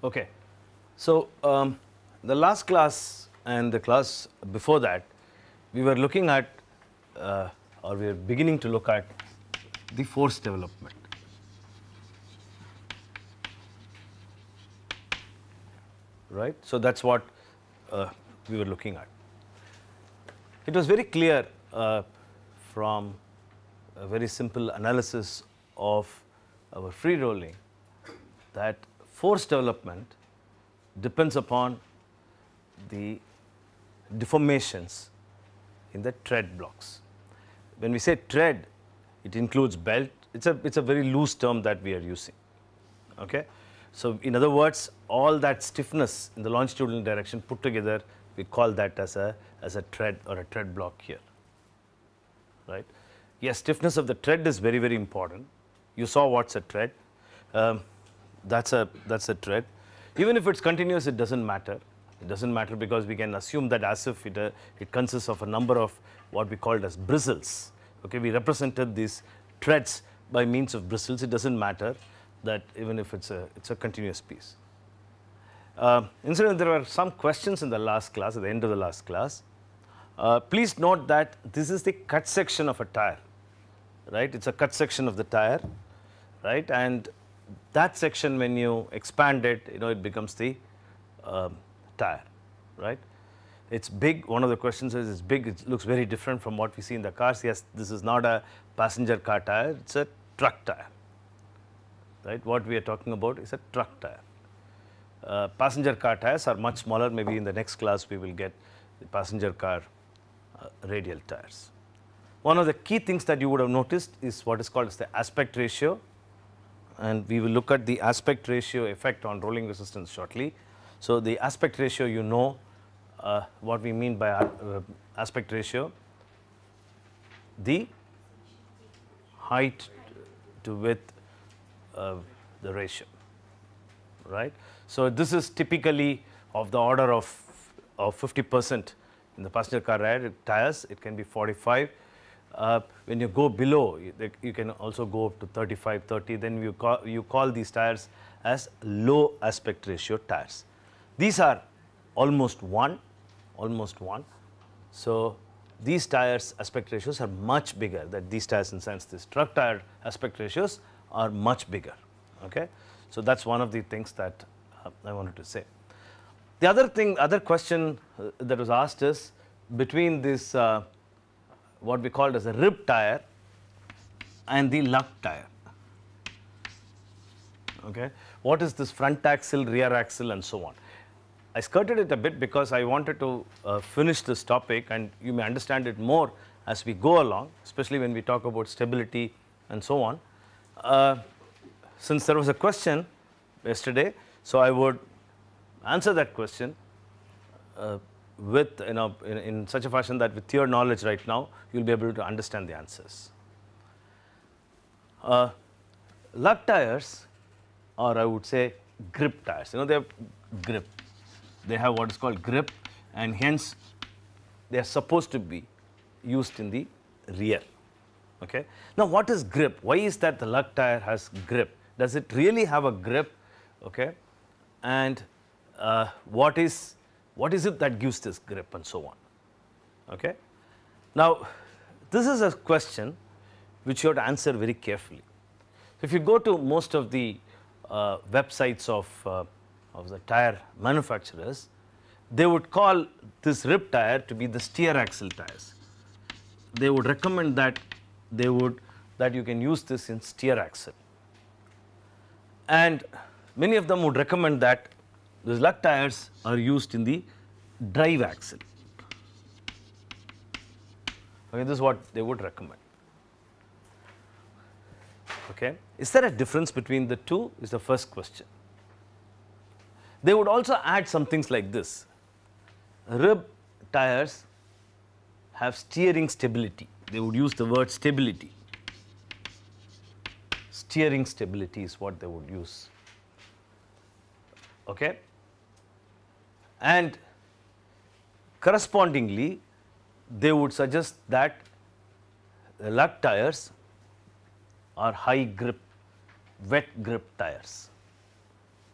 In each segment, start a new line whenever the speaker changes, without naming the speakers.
Okay. So, the last class and the class before that, we were looking at or we are beginning to look at the force development. Right. So, that is what we were looking at. It was very clear from a very simple analysis of our free rolling that force development depends upon the deformations in the tread blocks. When we say tread, it includes belt. It's a very loose term that we are using. Okay. So, in other words, all that stiffness in the longitudinal direction put together, we call that as a tread or a tread block here. Right. Yes, stiffness of the tread is very, very important. You saw what's a tread. That's a tread. Even if it's continuous, it doesn't matter. It doesn't matter because we can assume that as if it consists of a number of what we called as bristles. Okay, we represented these treads by means of bristles. It doesn't matter that even if it's a continuous piece. Incidentally, there were some questions in the last class, at the end of the last class. Please note that this is the cut section of a tire, right? It's a cut section of the tire, right? And that section, when you expand it, it becomes the tire, right? It's big. One of the questions is it's big. It looks very different from what we see in the cars. Yes, this is not a passenger car tire. It's a truck tire, right? What we are talking about is a truck tire. Passenger car tires are much smaller. Maybe in the next class we will get the passenger car radial tires. One of the key things that you would have noticed is what is called as the aspect ratio, and we will look at the aspect ratio effect on rolling resistance shortly. So, the aspect ratio, what we mean by aspect ratio, the height to width the ratio, right. So, this is typically of the order of 50% in the passenger car tires. It can be 45. When you go below, you can also go up to 35, 30. Then you call these tires as low aspect ratio tires. These are almost 1. So, these tires aspect ratios are much bigger. That these tires, in sense, these truck tire aspect ratios are much bigger. Okay. So, that is one of the things that I wanted to say. The other question that was asked is between this what we called as a rib tire and the lug tire. Okay. What is this front axle, rear axle, and so on? I skirted it a bit because I wanted to finish this topic, and you may understand it more as we go along, especially when we talk about stability and so on. Since there was a question yesterday, so I would answer that question with in such a fashion that with your knowledge right now, you will be able to understand the answers. Lug tires, or I would say grip tires, they have grip. They have what is called grip, and hence they are supposed to be used in the rear. Okay. Now, what is grip? Why is that the lug tire has grip? Does it really have a grip? Okay. And what is it that gives this grip, and so on? Okay. Now, this is a question which you have to answer very carefully. If you go to most of the websites of the tire manufacturers, they would call this rib tire to be the steer axle tires. They would recommend that you can use this in steer axle, and many of them would recommend that these lug tires are used in the drive axle. Okay, this is what they would recommend. Okay. Is there a difference between the two is the first question. They would also add some things like this. Rib tires have steering stability. They would use the word stability. Steering stability is what they would use. Okay. And correspondingly, they would suggest that the lug tires are high grip, wet grip tires.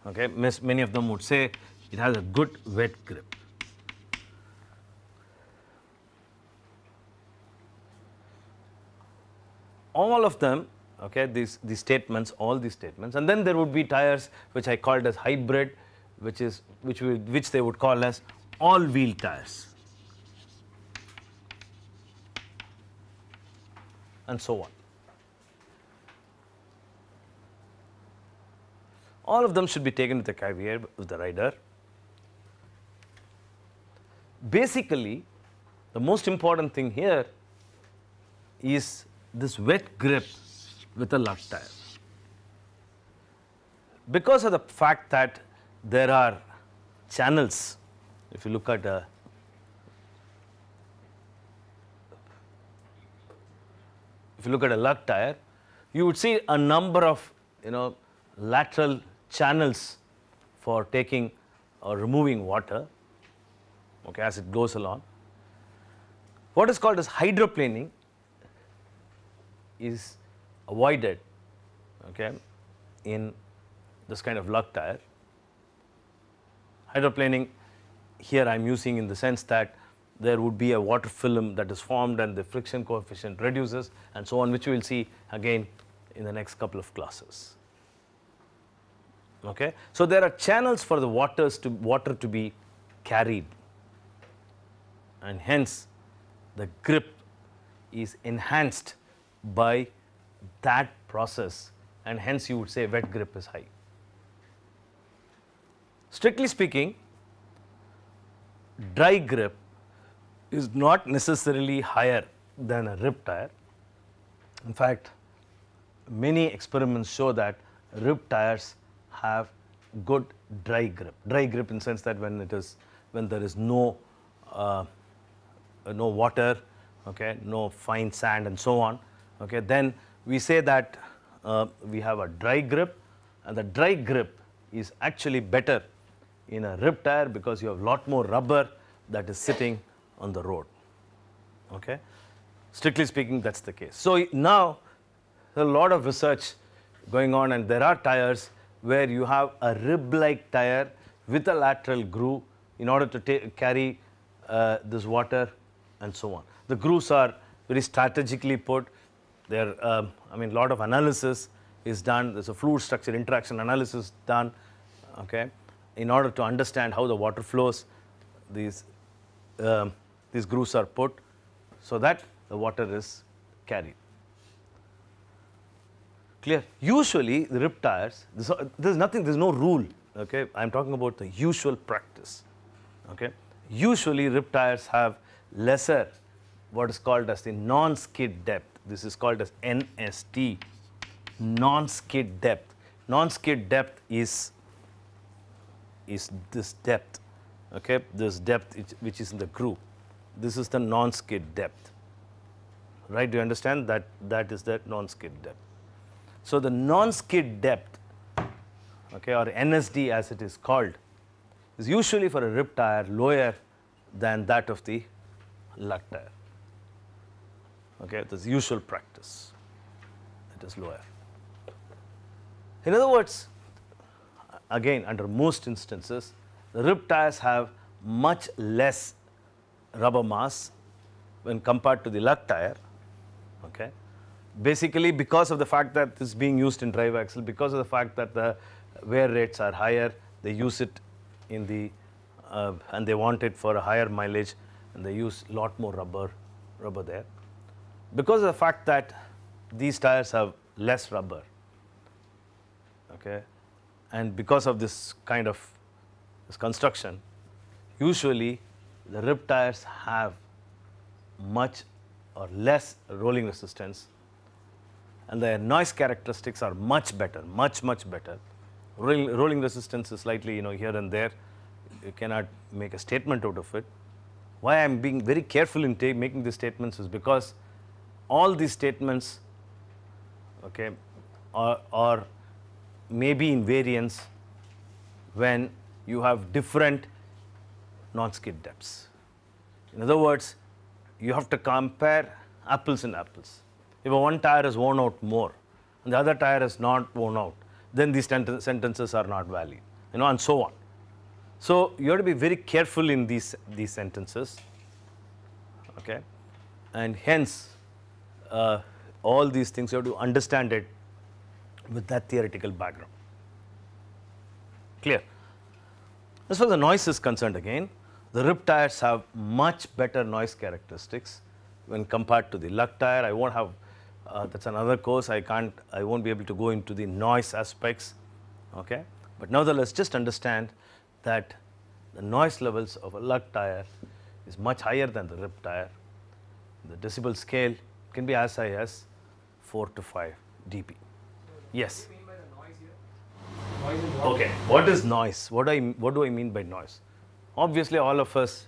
Okay, many of them would say it has a good wet grip. All of them, okay, these statements, all these statements, and then there would be tires which I called as hybrid, which they would call as all-wheel tires, and so on. All of them should be taken with a caveat with the rider. Basically, the most important thing here is this wet grip with a lug tire. Because of the fact that there are channels, if you look at a lug tire, you would see a number of lateral channels for taking or removing water, okay, as it goes along. What is called as hydroplaning is avoided, okay, in this kind of lug tire. Hydroplaning here I am using in the sense that there would be a water film that is formed and the friction coefficient reduces and so on, which we will see again in the next couple of classes. Okay. So, there are channels for the water to be carried, and hence the grip is enhanced by that process, and hence you would say wet grip is high. Strictly speaking, dry grip is not necessarily higher than a rib tire. In fact, many experiments show that rib tires have good dry grip. Dry grip in the sense that when there is no water, okay, no fine sand and so on, okay, then we say that we have a dry grip, and the dry grip is actually better in a rib tire because you have a lot more rubber that is sitting on the road. Okay. Strictly speaking, that's the case. So now there is a lot of research going on, and there are tires where you have a rib-like tire with a lateral groove in order to carry this water and so on. The grooves are very strategically put. There, I mean, a lot of analysis is done. There's a fluid structure interaction analysis done, okay, in order to understand how the water flows. These grooves are put so that the water is carried. Clear? Usually, the rib tires, there's no rule. Okay, I'm talking about the usual practice. Okay, usually rib tires have lesser, what is called as the non-skid depth. This is called as NSD, non-skid depth. Non-skid depth is this depth. Okay, this depth which is in the groove. This is the non-skid depth. Right? Do you understand that? That is the non-skid depth. So the non-skid depth, okay, or NSD as it is called, is usually for a rib tire lower than that of the lug tire. Okay, this is usual practice. It is lower. In other words, again, under most instances, the rib tires have much less rubber mass when compared to the lug tire. Okay. Basically, because of the fact that this is being used in drive axle, because of the fact that the wear rates are higher, they use it in the and they want it for a higher mileage, and they use a lot more rubber there. Because of the fact that these tires have less rubber, okay, and because of this kind of this construction, usually the rib tires have much or less rolling resistance, and their noise characteristics are much better, much better. Rolling resistance is slightly, here and there. You cannot make a statement out of it. Why I am being very careful in making these statements is because all these statements, okay, are maybe in variance when you have different non-skid depths. In other words, you have to compare apples and apples. If one tire is worn out more and the other tire is not worn out, then these sentences are not valid. and so on. So you have to be very careful in these sentences, okay, and hence all these things you have to understand it with that theoretical background. Clear? As far as the noise is concerned, again, the rib tires have much better noise characteristics when compared to the lug tire. I won't have that's another course. I won't be able to go into the noise aspects, okay. But nevertheless, just understand that the noise levels of a lug tire is much higher than the rib tire. The decibel scale can be as high as 4 to 5 dB. Yes.
What do you mean by the noise here? Noise is what?
Okay. What is noise? What do I mean by noise? Obviously, all of us,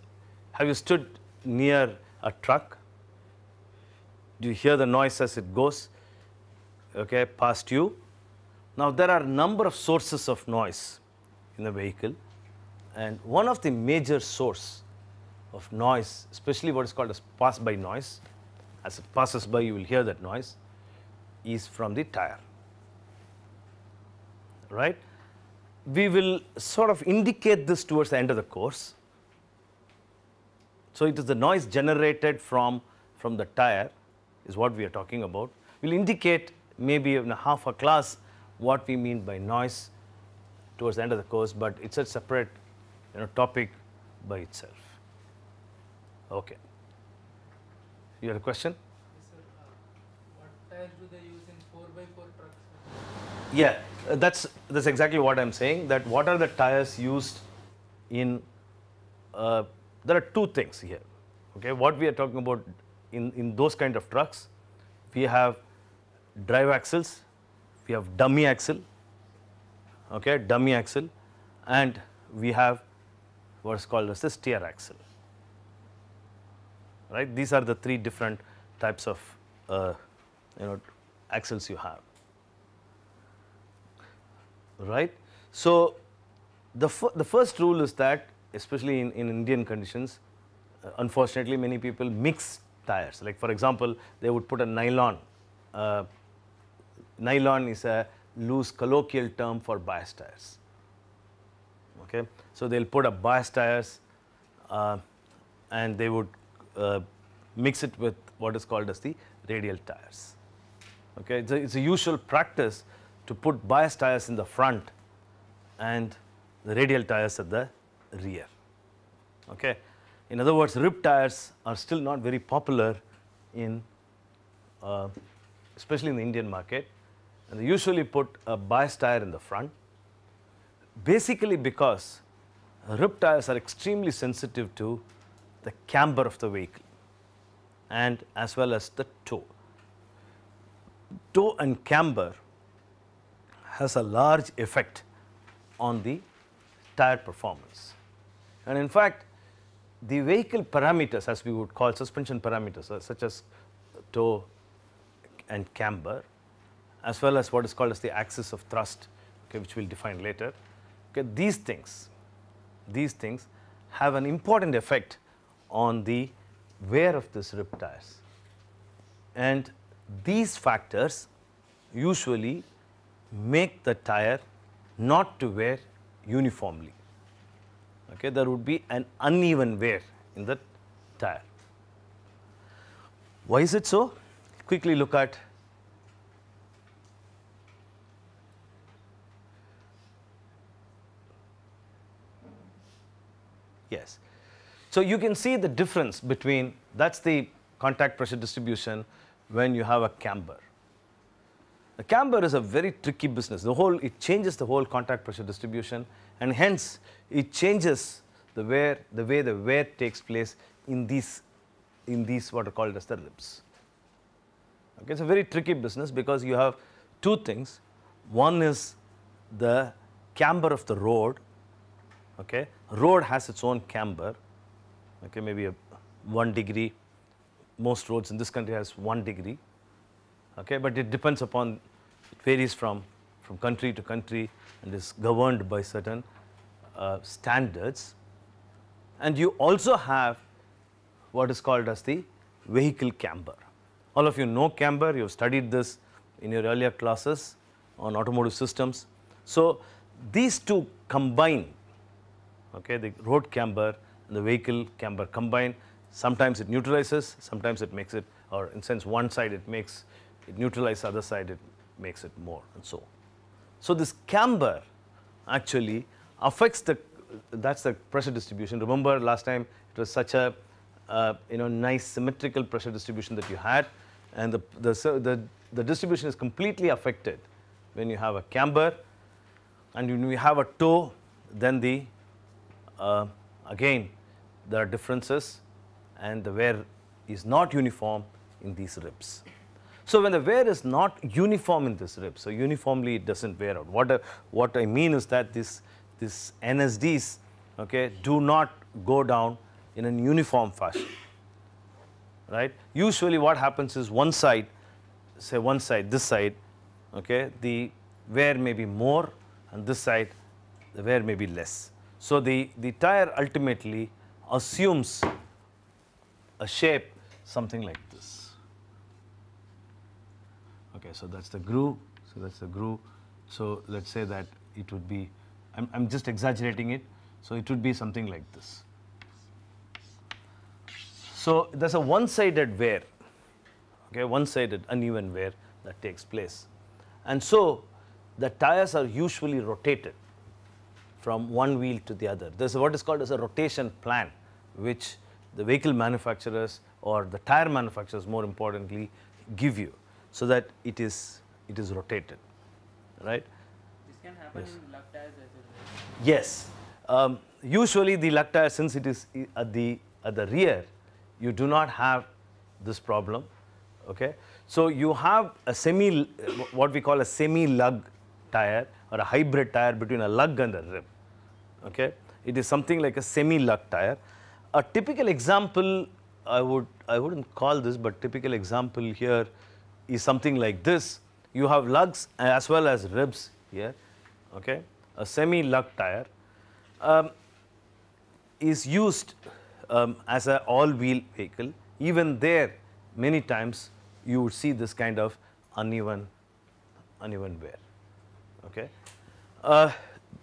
have you stood near a truck? Do you hear the noise as it goes, okay, past you? Now, there are a number of sources of noise in the vehicle, and one of the major source of noise, especially what is called as pass-by noise, as it passes by you will hear that noise, is from the tire, right? We will sort of indicate this towards the end of the course. So it is the noise generated from the tire is what we are talking about. We'll indicate maybe in a half a class what we mean by noise towards the end of the course, but it's a separate topic by itself. Okay. You had a question?
Yes, sir. What tires do they use in 4x4 trucks?
Yeah, that's exactly what I'm saying, that what are the tires used in, there are two things here, okay. What we are talking about in those kind of trucks, we have drive axles, we have dummy axle, okay, dummy axle, and we have what is called as the steer axle, right. These are the three different types of axles you have, right. So the first rule is that, especially in Indian conditions, unfortunately many people mix tires. Like for example, they would put a nylon. Nylon is a loose colloquial term for bias tires, okay. So they'll put a bias tires and they would mix it with what is called as the radial tires, okay. It's a usual practice to put bias tires in the front and the radial tires at the rear, okay. In other words, rib tires are still not very popular in, especially in the Indian market, and they usually put a bias tire in the front, basically because rib tires are extremely sensitive to the camber of the vehicle and as well as the toe. Toe and camber has a large effect on the tire performance, and in fact, the vehicle parameters, as we would call suspension parameters, such as toe and camber, as well as what is called as the axis of thrust, okay, which we will define later. Okay, these things have an important effect on the wear of these rib tires, and these factors usually make the tire not to wear uniformly. Okay, there would be an uneven wear in the tire. Why is it so? Quickly look at yes. So you can see the difference between, that's the contact pressure distribution when you have a camber. The camber is a very tricky business. It changes the whole contact pressure distribution, and hence it changes the way the wear takes place in these what are called as the ribs. Okay, it's a very tricky business because you have two things. One is the camber of the road. Okay, road has its own camber. Okay, maybe 1 degree. Most roads in this country has 1 degree. Okay, but it depends upon, it varies from country to country and is governed by certain standards. And you also have what is called as the vehicle camber. All of you know camber, you have studied this in your earlier classes on automotive systems. So these two combine, okay, the road camber and the vehicle camber combine. Sometimes it neutralizes, sometimes it makes it, or in sense one side it makes it neutralize, other side it makes it more, and so on. So this camber actually affects that's the pressure distribution. Remember last time it was such a nice symmetrical pressure distribution that you had, and the distribution is completely affected when you have a camber, and when you have a toe, then again there are differences, and the wear is not uniform in these ribs. So when the wear is not uniform in this rib, so uniformly it doesn't wear out. What I mean is that this NSDs, okay, do not go down in a uniform fashion, right? Usually what happens is one side, say one side, this side, okay, the wear may be more, and this side the wear may be less. So the tire ultimately assumes a shape something like this. Okay, so that's the groove. So that's the groove. So let's say that it would be, I'm just exaggerating it. So it would be something like this. So there's a one-sided wear, okay, one-sided uneven wear that takes place. And so the tires are usually rotated from one wheel to the other. There's what is called as a rotation plan, which the vehicle manufacturers or the tire manufacturers, more importantly, give you, so that it is rotated, right?
This can happen in lug tires as well, right?
Yes. Usually the lug tire, since it is at the rear, you do not have this problem. Okay, so you have a what we call a semi-lug tire, or a hybrid tire between a lug and a rib. Okay, it is something like a semi-lug tire. A typical example, I wouldn't call this, but typical example here is something like this. You have lugs as well as ribs here. Okay, a semi-lug tire is used as an all-wheel vehicle. Even there, many times you would see this kind of uneven wear. Okay,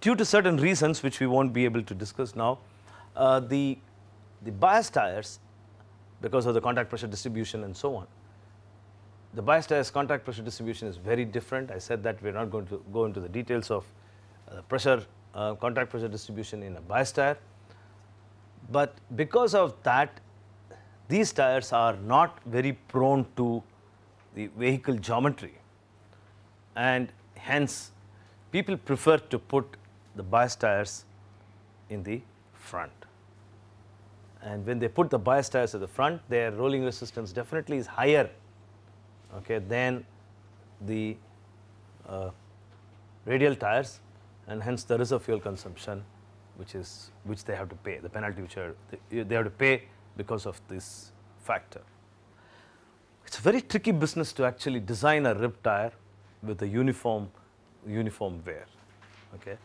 due to certain reasons which we won't be able to discuss now, the bias tires, because of the contact pressure distribution and so on, the bias tires contact pressure distribution is very different. I said that we're not going to go into the details of contact pressure distribution in a bias tire. But because of that, these tires are not very prone to the vehicle geometry, and hence people prefer to put the bias tires in the front. And when they put the bias tires at the front, their rolling resistance definitely is higher, okay, than the radial tires, and hence there is a fuel consumption which they have to pay, the penalty which they have to pay because of this factor. It's a very tricky business to actually design a rib tire with a uniform wear. Okay,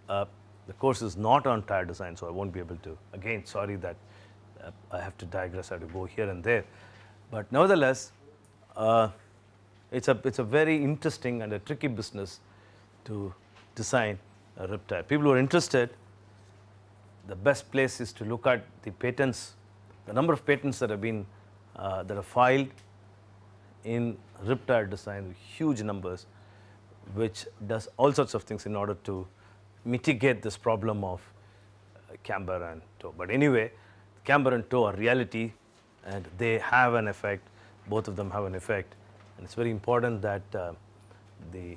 the course is not on tire design, so I won't be able to. Again, sorry that I have to digress. I have to go here and there, but nevertheless, it's a very interesting and a tricky business to design a rib tire. People who are interested, the best place is to look at the patents, the number of patents that have been that are filed in rib tire design, huge numbers, which does all sorts of things in order to mitigate this problem of camber and toe. But anyway, camber and toe are reality, and they have an effect. Both of them have an effect, and it's very important that the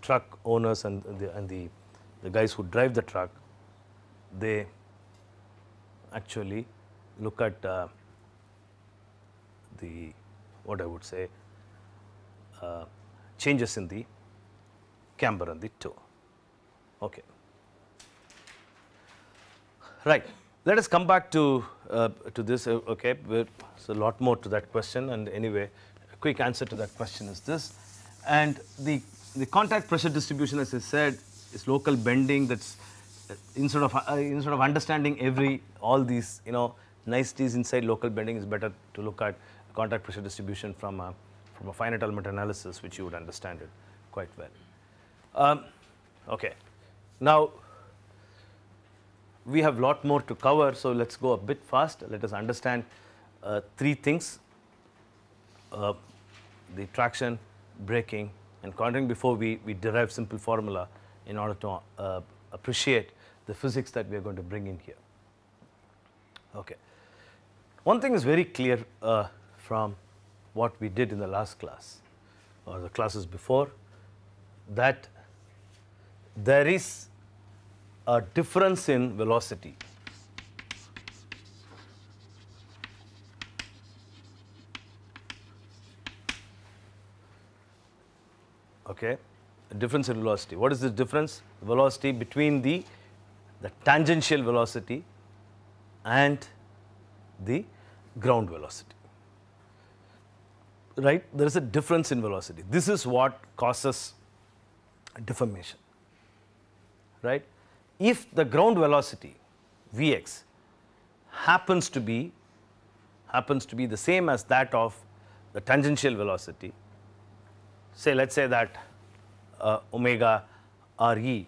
truck owners and the guys who drive the truck, they actually look at what I would say, changes in the camber and the toe. Okay. Right. Let us come back to this. Okay, there's a lot more to that question, and anyway, a quick answer to that question is this. And the contact pressure distribution, as I said, is local bending. That's instead of understanding all these niceties inside local bending, is better to look at contact pressure distribution from a finite element analysis, which you would understand it quite well. Okay, Now, we have lot more to cover, so let's go a bit fast. Let us understand three things: the traction, braking, and contouring before we derive simple formula in order to appreciate the physics that we are going to bring in here. Okay. One thing is very clear from what we did in the last class or the classes before, that there is a difference in velocity. Okay, a difference in velocity. What is the difference? Velocity between the tangential velocity and the ground velocity. Right? There is a difference in velocity. This is what causes deformation. Right? If the ground velocity Vx happens to be the same as that of the tangential velocity, say let's say that omega Re,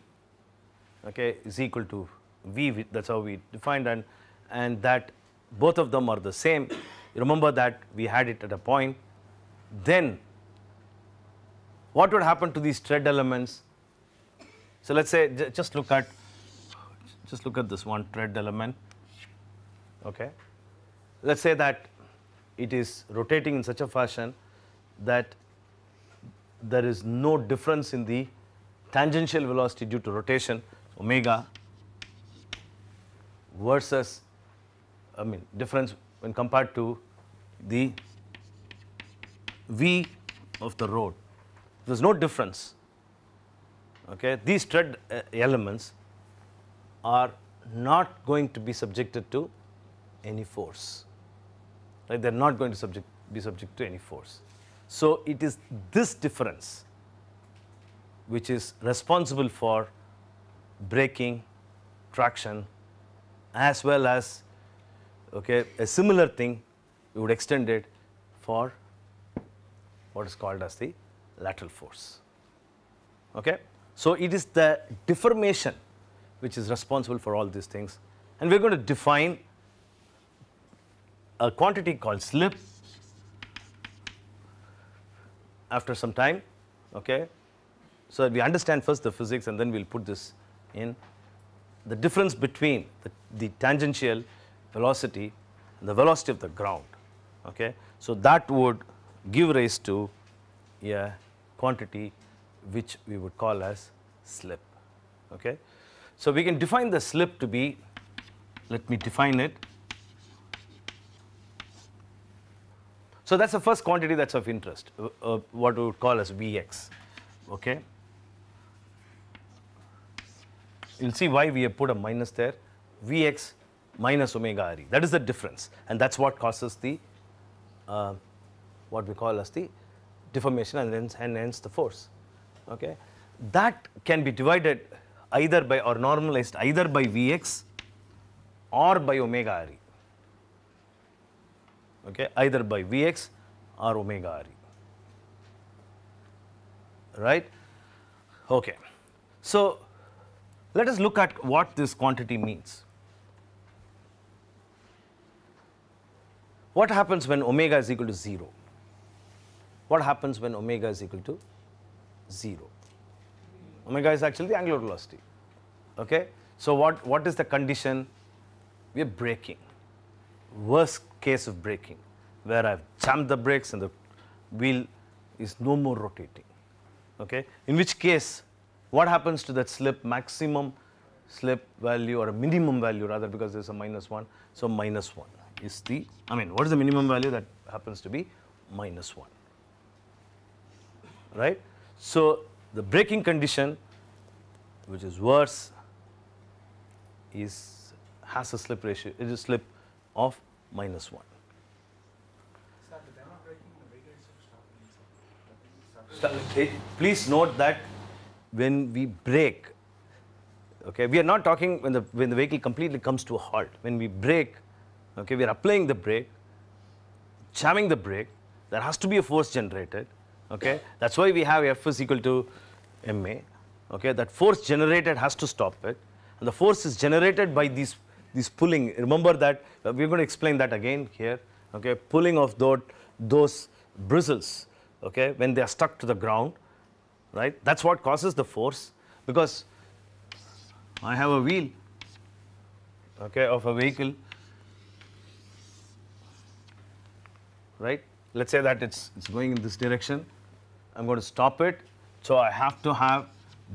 okay, is equal to V, that's how we defined, and that both of them are the same. You remember that we had it at a point. Then what would happen to these tread elements? So let's say just look at this one tread element. Okay, let's say that it is rotating in such a fashion that there is no difference in the tangential velocity due to rotation, omega, versus, difference when compared to the V of the road. There is no difference. Okay, these tread elements are not going to be subjected to any force. Right? They are not going to be subject to any force. So it is this difference which is responsible for braking, traction, as well as, okay, a similar thing we would extend it for what is called as the lateral force. Okay? So it is the deformation which is responsible for all these things, and we are going to define a quantity called slip after some time. Okay? So that we understand first the physics, and then we will put this in. The difference between the tangential velocity and the velocity of the ground. Okay? So that would give rise to a quantity which we would call as slip. Okay? So we can define the slip to be, let me define it. So that's the first quantity that's of interest, what we would call as Vx. Okay? You'll see why we have put a minus there. Vx minus omega Re. That is the difference, and that's what causes the what we call as the deformation, and hence the force. Okay? That can be divided either by, or normalized either by Vx or by omega Re. Okay? Either by Vx or omega Re. Right? Okay. So let us look at what this quantity means. What happens when omega is equal to 0? What happens when omega is equal to 0? Omega is actually the angular velocity. Okay? So what is the condition? We are braking. Worst case of braking, where I have jammed the brakes and the wheel is no more rotating. Okay? In which case, what happens to that slip, maximum slip value, or a minimum value rather, because there is a -1. So -1 is the, what is the minimum value? That happens to be -1. Right? So the braking condition, which is worse, has a slip ratio, it is a slip of -1.
Sir, they're not breaking the brigades of stopping.
Please note that when we brake, okay, we are not talking when the vehicle completely comes to a halt. When we brake, okay, we are applying the brake, jamming the brake, there has to be a force generated. Okay, that's why we have F is equal to ma. Okay, that force generated has to stop it, and the force is generated by these pulling. Remember that we're going to explain that again here. Okay, pulling of those bristles. Okay, when they are stuck to the ground, right? That's what causes the force, because I have a wheel, okay, of a vehicle, right? Let's say that it's going in this direction. I'm going to stop it, so I have to have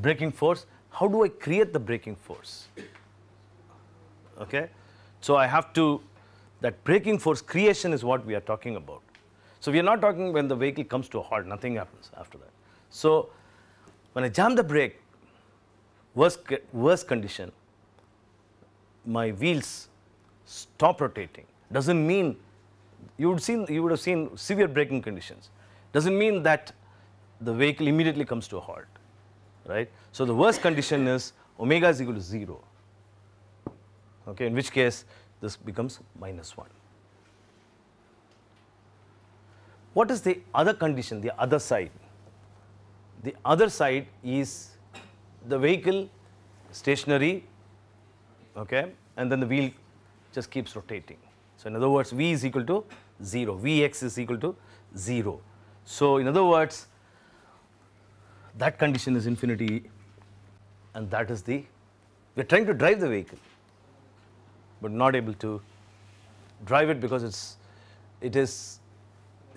braking force. How do I create the braking force? Okay, so I have to, that braking force creation is what we are talking about. So we are not talking when the vehicle comes to a halt, nothing happens after that. So when I jam the brake, worst condition, my wheels stop rotating. Doesn't mean, you would have seen severe braking conditions. Doesn't mean that the vehicle immediately comes to a halt, right? So the worst condition is omega is equal to 0. Okay, in which case this becomes -1. What is the other condition, the other side? The other side is the vehicle stationary, okay, and then the wheel just keeps rotating. So in other words, V is equal to 0, Vx is equal to 0. So in other words, that condition is infinity, and that is the, we are trying to drive the vehicle, but not able to drive it because it's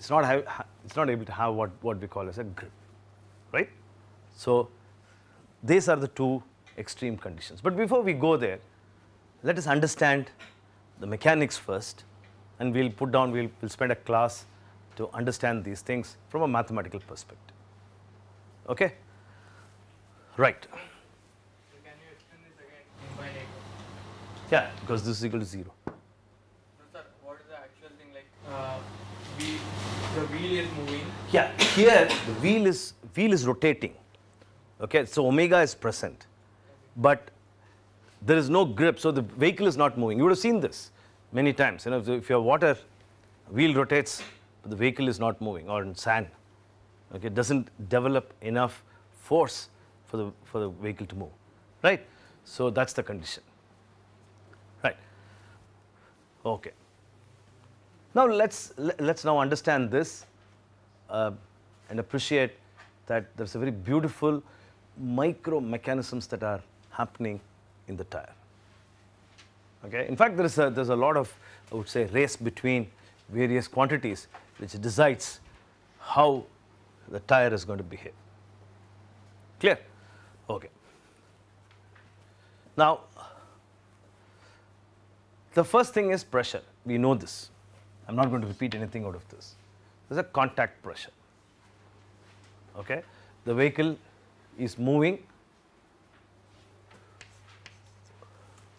not able to have what we call as a grip, right? So these are the two extreme conditions. But before we go there, let us understand the mechanics first, and we'll spend a class to understand these things from a mathematical perspective. Okay? Right.
So can you explain this again infinite?
Yeah, because this is equal to 0.
No, sir. What is the actual thing like? The wheel is moving.
Yeah, here the wheel is rotating. Okay, so omega is present, but there is no grip, so the vehicle is not moving. You would have seen this many times. You know, if your water wheel rotates, but the vehicle is not moving, or in sand, okay, it doesn't develop enough force for the vehicle to move, right? So that's the condition, right? Okay. Now let's now understand this and appreciate that there's a very beautiful micro mechanisms that are happening in the tire. Okay. In fact, there's a lot of, I would say, race between various quantities which decides how the tire is going to behave. Clear? Okay. Now, the first thing is pressure. We know this. I'm not going to repeat anything out of this. There's a contact pressure. Okay. The vehicle is moving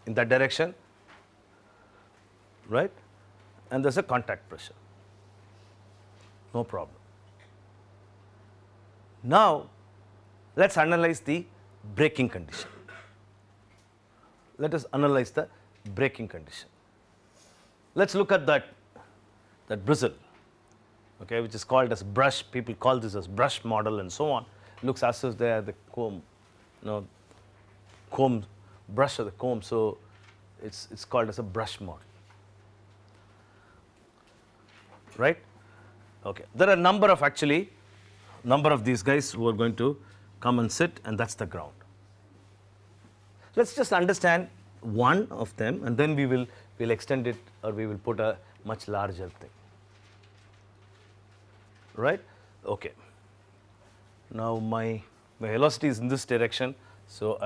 in that direction, right? And there's a contact pressure. No problem. Now, let's analyze the braking condition. Let us analyze the braking condition. Let's look at that bristle, okay, which is called as brush. People call this as brush model and so on. Looks as if they are the comb, brush of the comb. So it's called as a brush model, right? Okay. There are a number of these guys who are going to come and sit, and that's the ground. Let's just understand one of them, and then we'll extend it, or we will put a much larger thing. Right? Okay. Now my velocity is in this direction, so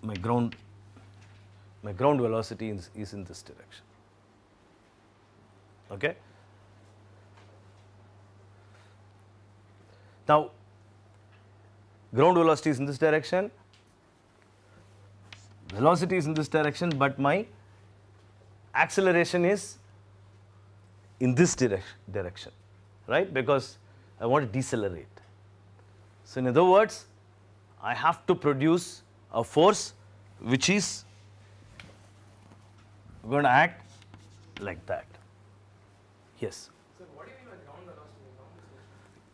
my ground velocity is in this direction. Okay? Now, ground velocity is in this direction, velocity is in this direction, but my acceleration is in this direction, right? Because I want to decelerate. So in other words, I have to produce a force which is going to act like that. Yes?
So what do you mean by ground velocity?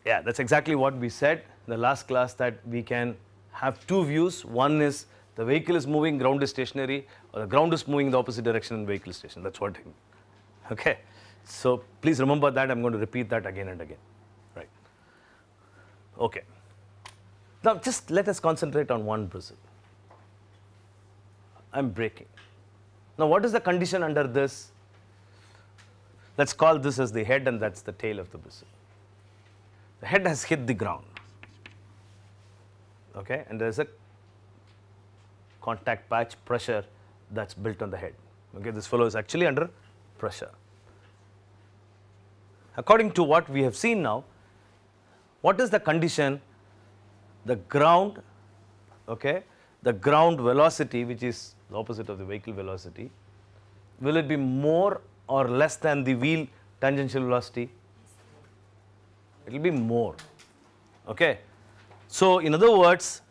Yeah, that's exactly what we said. in the last class that we can have two views. One is the vehicle is moving, ground is stationary, or the ground is moving in the opposite direction and vehicle is stationary. That's what I mean. Okay. So please remember that. I'm going to repeat that again and again. Right. Okay. Now just let us concentrate on one bristle. I'm braking. Now what is the condition under this? Let's call this as the head and that's the tail of the bristle. The head has hit the ground. Okay, and there is a contact patch pressure that's built on the head. Okay, this fellow is actually under pressure. According to what we have seen now, what is the condition? The ground, okay, the ground velocity, which is the opposite of the vehicle velocity, will it be more or less than the wheel tangential velocity? It will be more. Okay. So in other words,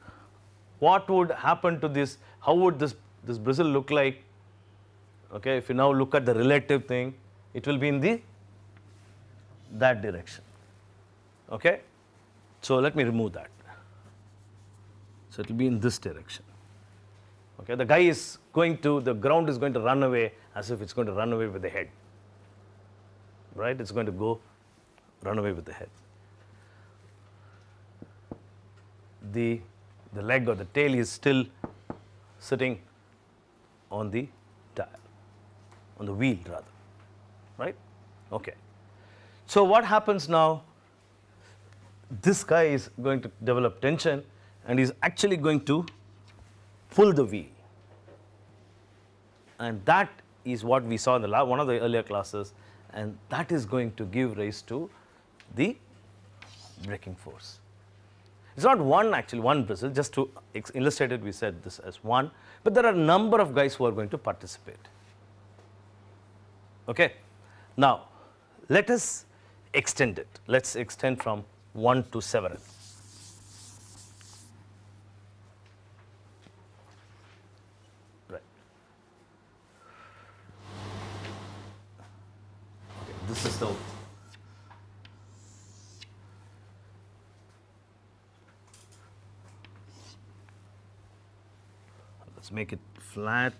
what would happen to this? How would this bristle look like? Okay, if you now look at the relative thing, it will be in that direction. Okay, so let me remove that. So it will be in this direction. Okay, the ground is going to run away as if it's going to run away with the head. Right, it's going to run away with the head. The leg or the tail is still sitting on the tire, on the wheel rather, right? Okay. So what happens now? This guy is going to develop tension and is actually going to pull the wheel. And that is what we saw in one of the earlier classes, and that is going to give rise to the braking force. It's not one bristle, just to illustrate it, we said this as one, but there are a number of guys who are going to participate. Okay. Now, let us extend it. Let's extend from 1 to several. Right. Okay, this is the make it flat.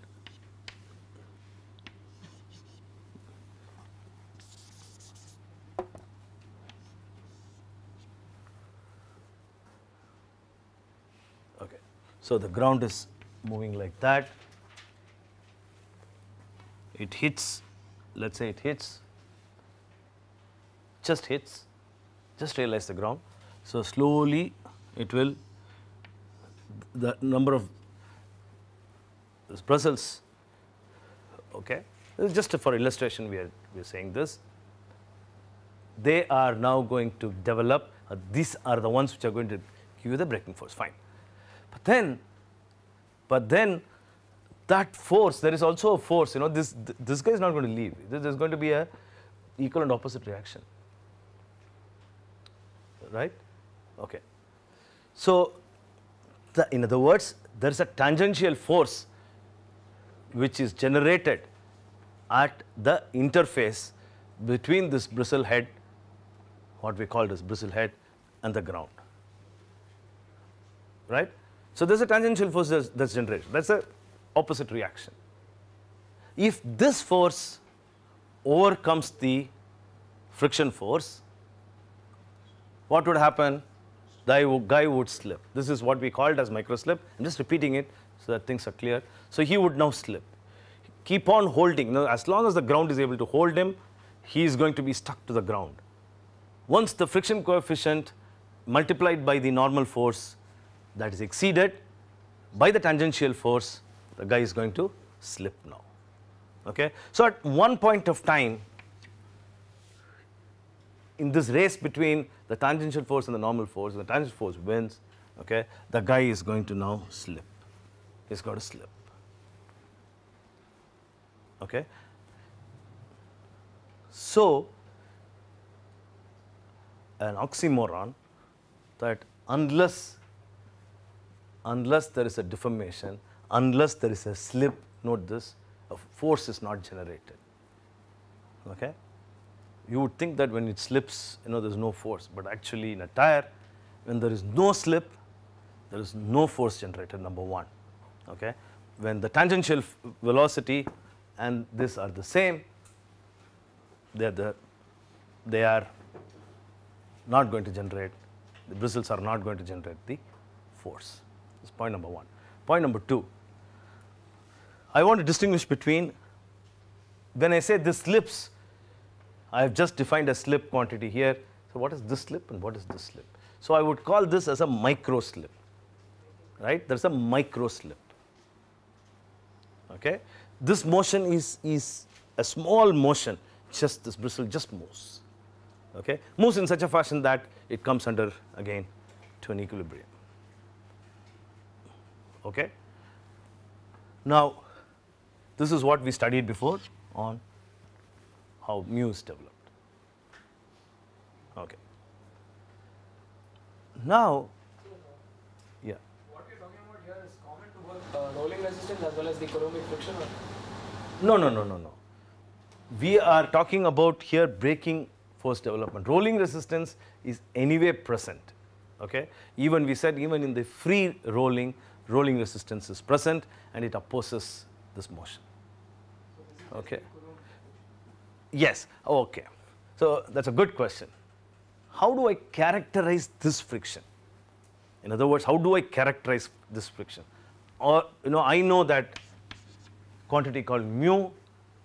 Okay, so the ground is moving like that. It hits, let's say it hits, just realize the ground. So slowly it will, the number of bristles, okay, this is just for illustration we are saying this. They are now going to develop, these are the ones which are going to give you the braking force, fine. But then that force, there is also a force, this guy is not going to leave. There is going to be a equal and opposite reaction, right? Okay. So in other words, there is a tangential force which is generated at the interface between this bristle head, what we call this bristle head, and the ground, right? So there's a tangential force that's generated. That's a opposite reaction. If this force overcomes the friction force, what would happen? The guy would slip. This is what we called as micro slip. I'm just repeating it so that things are clear. So he would now slip. Keep on holding. Now, as long as the ground is able to hold him, he is going to be stuck to the ground. Once the friction coefficient multiplied by the normal force that is exceeded by the tangential force, the guy is going to slip now. Okay? So at one point of time, in this race between the tangential force and the normal force, the tangential force wins, okay, the guy is going to now slip. He's got to slip. Okay. So an oxymoron that unless there is a deformation, unless there is a slip, note this, a force is not generated. Okay. You would think that when it slips, there's no force, but actually in a tire, When there is no slip, there is no force generated, number one. Okay? When the tangential velocity and this are the same, they are not going to generate, the bristles are not going to generate the force. That's point number one. Point number two, I want to distinguish between, when I say this slips, I have just defined a slip quantity here. So what is this slip and what is this slip? So I would call this as a micro slip, right? There's a micro slip. Okay? This motion is a small motion, just this bristle just moves. Okay? Moves in such a fashion that it comes under again to an equilibrium. Okay? Now, this is what we studied before on how mu is developed. Okay. Now, yeah.
What we are talking about here is common to both rolling resistance as well as the Coulombic friction? Or?
No. We are talking about here braking force development. Rolling resistance is anyway present. Okay? Even we said even in the free rolling resistance is present and it opposes this motion. Okay. Yes. Okay. So that's a good question. How do I characterize this friction? In other words, how do I characterize this friction? Or I know that quantity called mu,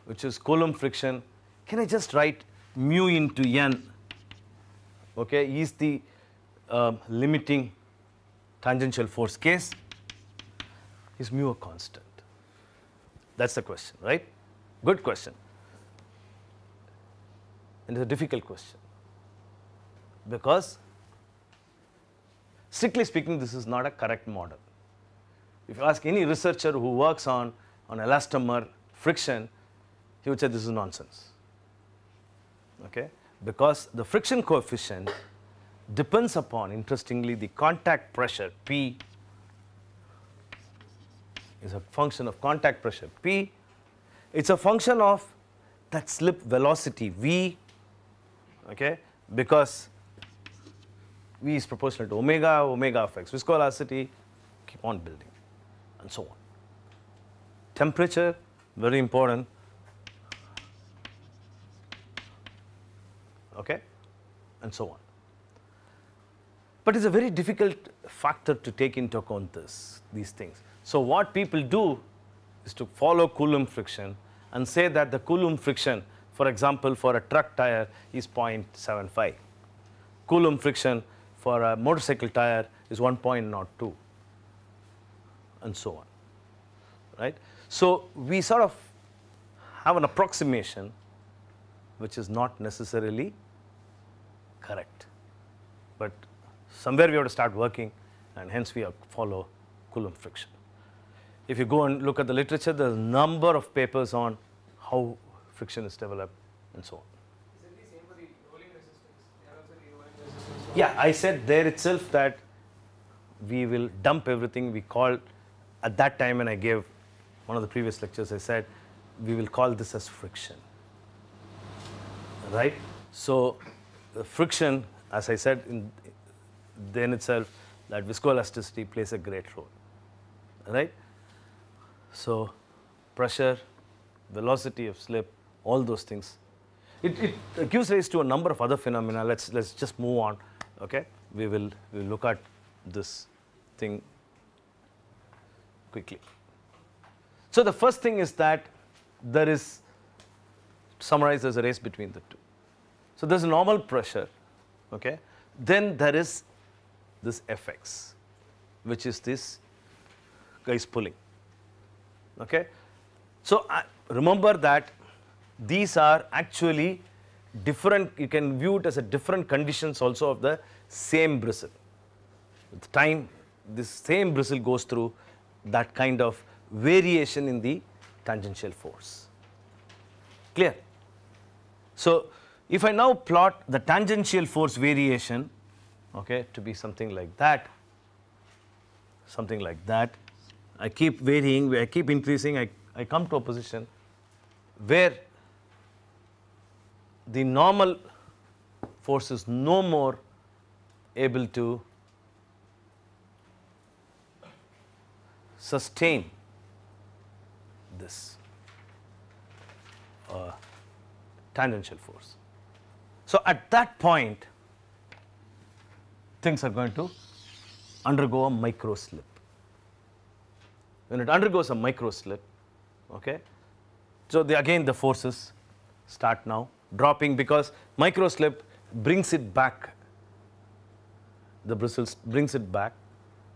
which is Coulomb friction. Can I just write mu into n? Okay, is the limiting tangential force case. Is mu a constant? That's the question, right? Good question. And it's a difficult question because, strictly speaking, this is not a correct model. If you ask any researcher who works on elastomer friction, he would say this is nonsense. Okay? Because the friction coefficient depends upon, interestingly, the contact pressure P is a function of contact pressure P. It's a function of that slip velocity V, okay? Because V is proportional to omega affects viscoelasticity, keep on building, and so on. Temperature, very important. Okay? And so on. But it's a very difficult factor to take into account these things. So what people do is to follow Coulomb friction and say that the Coulomb friction, for example, for a truck tire is 0.75. Coulomb friction for a motorcycle tire is 1.02, and so on. Right? So we sort of have an approximation which is not necessarily correct. But somewhere we have to start working, and hence we follow Coulomb friction. If you go and look at the literature, there is a number of papers on how friction is developed and so on.
Is it the same for the rolling resistance? They are also the rolling resistance.
Yeah, I said there itself that we will dump everything. We call, at that time when I gave one of the previous lectures, I said we will call this as friction. Right? So the friction, as I said then itself, that viscoelasticity plays a great role. Right? So pressure, velocity of slip, all those things. It gives rise to a number of other phenomena. Let's just move on. Okay? We'll look at this thing quickly. So the first thing is that there is, to summarize, there's a race between the two. So there's a normal pressure, okay? Then there is this Fx, which is this guys pulling, okay? So remember that these are actually different, you can view it as a different conditions also of the same bristle. With time, this same bristle goes through that kind of variation in the tangential force. Clear? So if I now plot the tangential force variation, okay, to be something like that, I keep varying, I keep increasing, I come to a position where the normal force is no more able to sustain this tangential force. So, at that point things are going to undergo a micro slip. When it undergoes a micro slip, okay, so again the forces start now dropping, because micro slip brings it back, the bristles brings it back,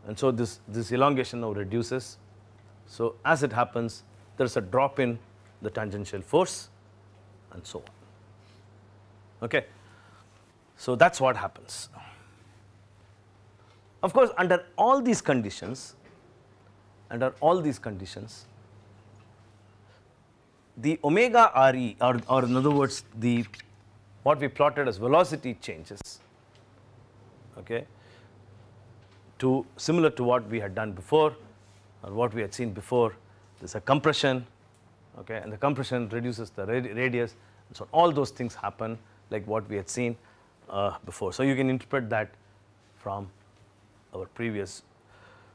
and so this elongation now reduces. So, as it happens, there is a drop in the tangential force and so on. Okay. So, that is what happens. Of course, under all these conditions, the omega Re, or in other words, the what we plotted as velocity changes, okay, to similar to what we had done before, or what we had seen before. There is a compression, okay, and the compression reduces the radius, and so all those things happen like what we had seen before. So, you can interpret that from our previous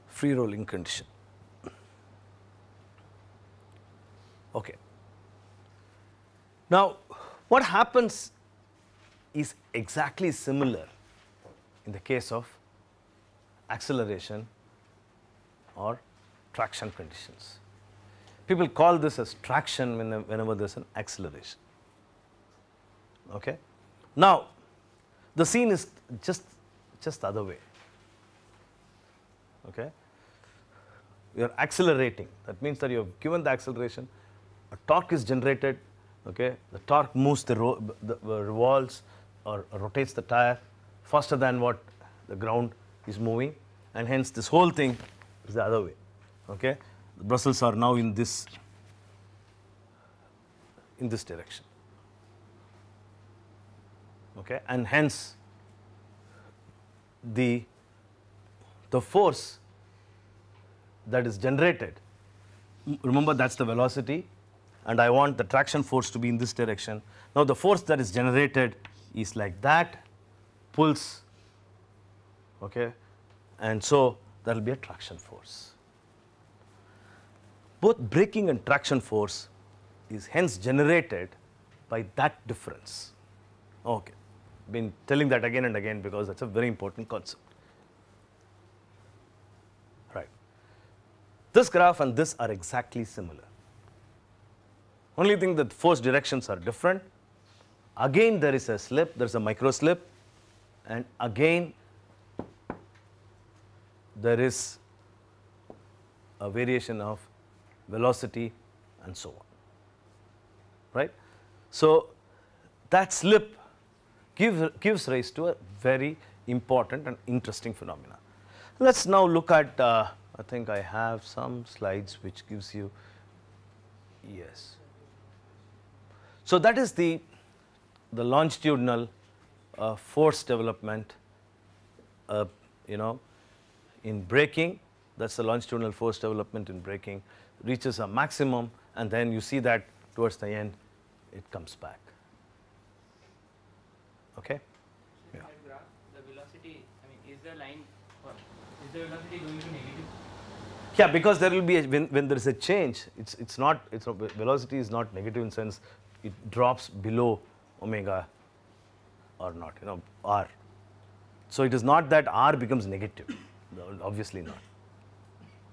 free rolling condition. Okay. Now, what happens is exactly similar in the case of acceleration or traction conditions. People call this as traction whenever there is an acceleration. Okay. Now, the scene is just the other way. Okay. You are accelerating, that means that you have given the acceleration, a torque is generated, okay. The torque moves the revolves or rotates the tire faster than what the ground is moving, and hence this whole thing is the other way. Okay. The bristles are now in this direction, okay, and hence the force that is generated, remember that is the velocity, and I want the traction force to be in this direction. Now, the force that is generated is like that, pulls, okay, and so that will be a traction force. Both braking and traction force is hence generated by that difference. Okay, been telling that again and again because that's a very important concept. Right. This graph and this are exactly similar. Only thing that force directions are different. Again there is a slip, there is a micro slip, and again there is a variation of velocity and so on, right. So, that slip gives rise to a very important and interesting phenomena. Let us now look at, I think I have some slides which gives you, yes. So, that is the longitudinal force development, in braking. That is the longitudinal force development in braking, reaches a maximum, and then you see that towards the end it comes back. Okay.
Yeah. That graph, the velocity, I mean, is the velocity going to negative?
Yeah, because there will be when there is a change, velocity is not negative in sense it drops below omega or not, r. So, it is not that r becomes negative, obviously not.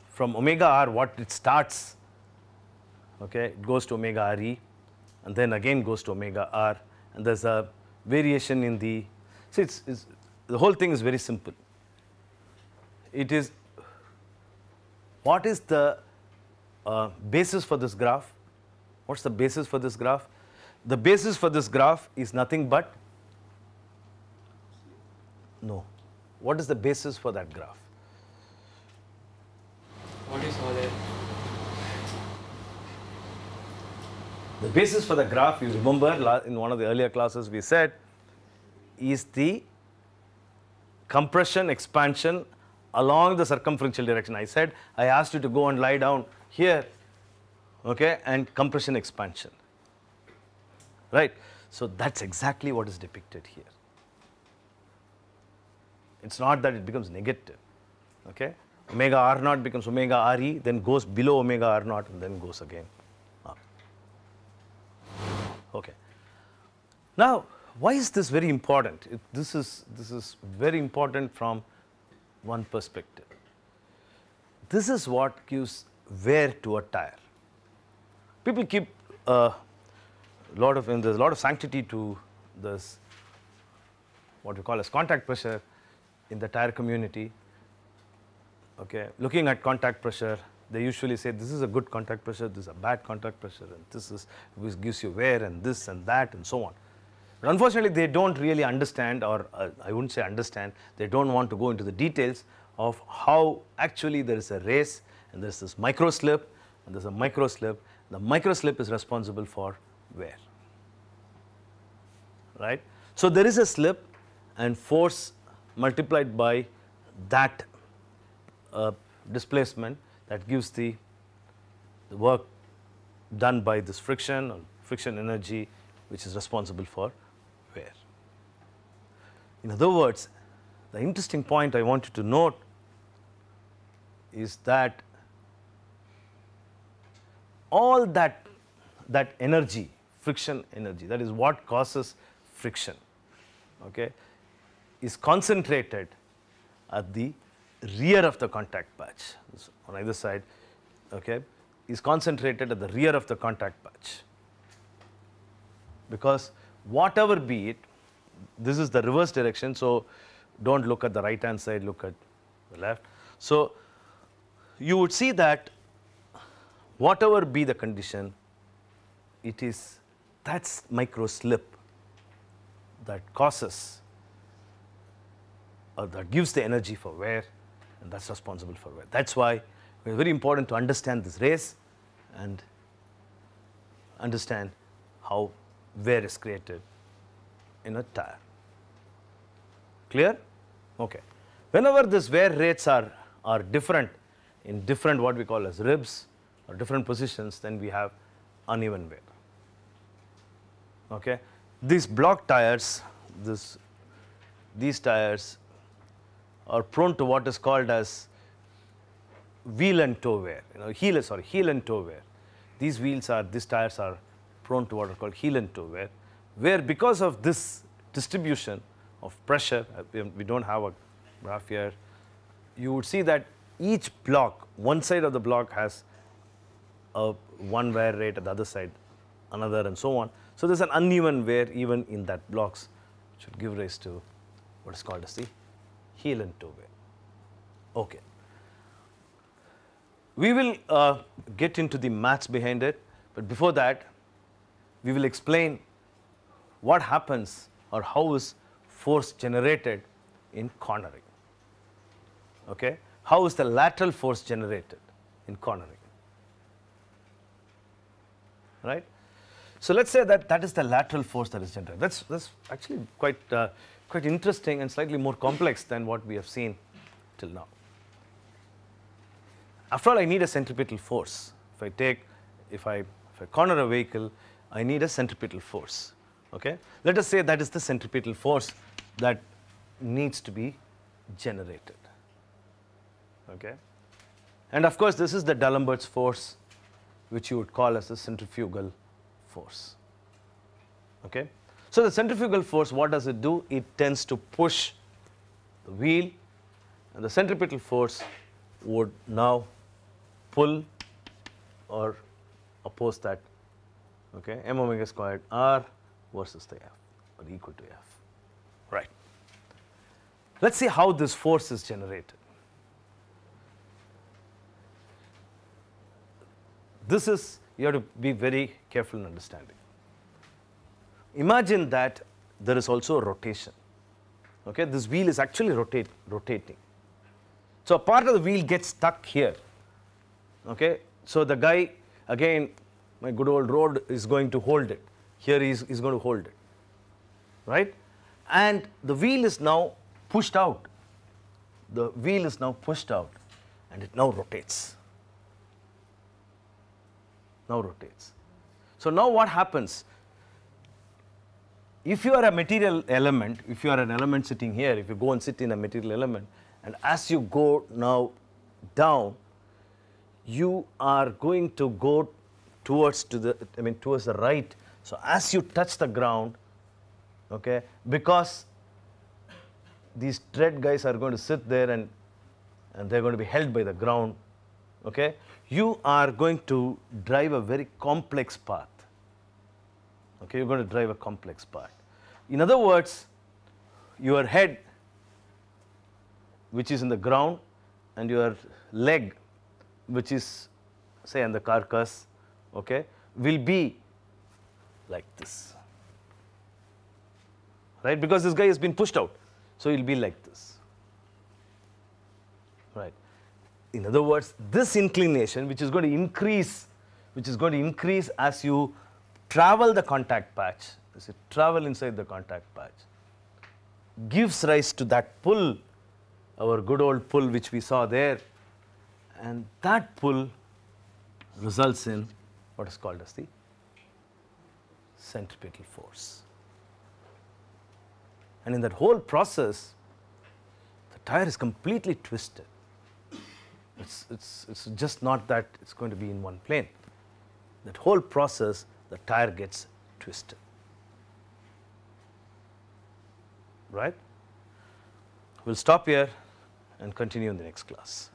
From omega r, what it starts, okay, it goes to omega re, and then again goes to omega r, and there is a variation in the, see, the whole thing is very simple. It is, what is the basis for this graph? What is the basis for this graph? The basis for this graph is nothing but, no, what is the basis for that graph?
What is all there?
The basis for the graph, you remember in one of the earlier classes we said, is the compression expansion along the circumferential direction. I said, I asked you to go and lie down here, okay, and compression expansion, right. So, that is exactly what is depicted here. It is not that it becomes negative, okay. omega r naught becomes omega re, then goes below omega r naught and then goes again up. Okay. Now, why is this very important? This is very important from one perspective. This is what gives wear to a tire. People keep there's a lot of sanctity to this, what we call as contact pressure in the tire community. Okay, looking at contact pressure, they usually say this is a good contact pressure, this is a bad contact pressure, and this gives you wear and this and that and so on. But unfortunately, they don't really understand, or I wouldn't say understand, they don't want to go into the details of how actually there is a race and there's this micro slip and there's a micro slip. The micro slip is responsible for wear, right? So there is a slip and force multiplied by that displacement that gives the work done by this friction or friction energy, which is responsible for wear. In other words, the interesting point I want you to note is that all that energy, friction energy, that is what causes friction, okay, is concentrated at the rear of the contact patch. So on either side, okay, is concentrated at the rear of the contact patch, because whatever be it, this is the reverse direction, so don't look at the right hand side, look at the left. So you would see that whatever be the condition, it is that's micro slip that causes or that gives the energy for wear, and that's responsible for wear. That's why it's very important to understand this race and understand how wear is created in a tire. Clear? Okay. Whenever these wear rates are different in different what we call as ribs or different positions, then we have uneven wear. Okay. These block tires, these tires are prone to what is called as wheel and toe wear. Heel and toe wear. These tires are prone to what are called heel and toe wear, where because of this distribution of pressure, we don't have a graph here, you would see that each block, one side of the block has one wear rate, at the other side another, and so on. So there's an uneven wear even in that blocks, which would give rise to what is called as the heel and toe wear. Okay. We will get into the maths behind it, but before that, we will explain what happens or how is force generated in cornering. Okay? How is the lateral force generated in cornering? Right? So let's say that is the lateral force that is generated. That's actually quite interesting and slightly more complex than what we have seen till now. After all, I need a centripetal force. If I corner a vehicle, I need a centripetal force. Okay? Let us say that is the centripetal force that needs to be generated. Okay? And of course, this is the D'Alembert's force, which you would call as the centrifugal force. Okay? So the centrifugal force, what does it do? It tends to push the wheel, and the centripetal force would now pull or oppose that. Okay? M omega squared R versus the F, or equal to F. Right. Let's see how this force is generated. This is, you have to be very careful in understanding. Imagine that there is also a rotation. Okay? This wheel is actually rotating. So a part of the wheel gets stuck here. Okay? So the guy, again, my good old road is going to hold it. Here he is going to hold it. Right? And the wheel is now pushed out. The wheel is now pushed out, and it now rotates. So now what happens? If you are a material element, if you are an element sitting here, if you go and sit in a material element, and as you go now down, you are going to go towards towards the right. So as you touch the ground, okay, because these tread guys are going to sit there and they're going to be held by the ground, okay, you are going to drive a very complex path. Okay, you're going to drive a complex path. In other words, your head, which is in the ground, and your leg, which is say on the carcass, okay, will be like this, right? Because this guy has been pushed out, so he will be like this, right? In other words, this inclination, which is going to increase as you travel the contact patch, as you travel inside the contact patch, gives rise to that pull, our good old pull which we saw there, and that pull results in what is called as the centripetal force. And in that whole process, the tire is completely twisted. It's just not that it's going to be in one plane. That whole process, the tire gets twisted. Right? We'll stop here and continue in the next class.